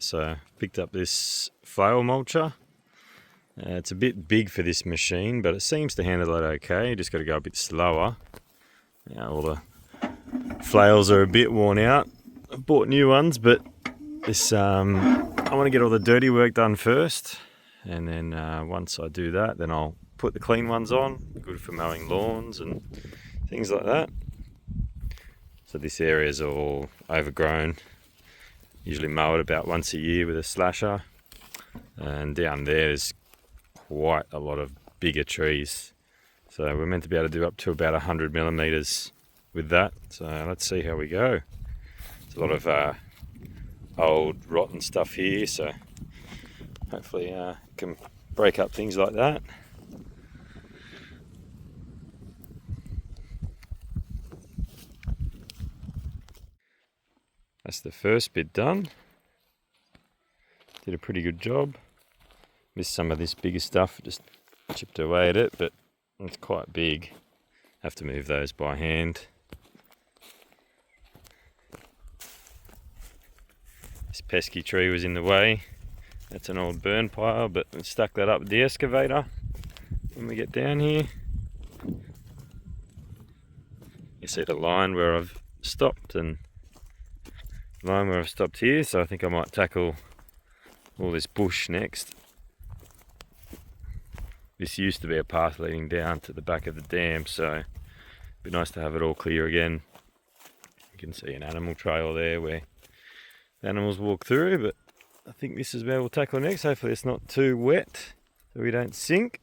so picked up this flail mulcher. It's a bit big for this machine, but it seems to handle it okay. You just got to go a bit slower. All the flails are a bit worn out. I bought new ones, but this I want to get all the dirty work done first, and then once I do that, then I'll put the clean ones on. Good for mowing lawns and things like that. So this area is all overgrown. Usually mow it about once a year with a slasher, and down there's quite a lot of bigger trees. So we're meant to be able to do up to about 100 millimeters with that. So let's see how we go. There's a lot of old rotten stuff here, so hopefully can break up things like that. That's the first bit done. Did a pretty good job. Missed some of this bigger stuff, just chipped away at it, but it's quite big. Have to move those by hand. This pesky tree was in the way. That's an old burn pile, but I stuck that up with the excavator when we get down here. You see the line where I've stopped and line where I've stopped here, so I think I might tackle all this bush next. This used to be a path leading down to the back of the dam, so it'd be nice to have it all clear again. You can see an animal trail there where the animals walk through, but I think this is where we'll tackle next. Hopefully it's not too wet so we don't sink.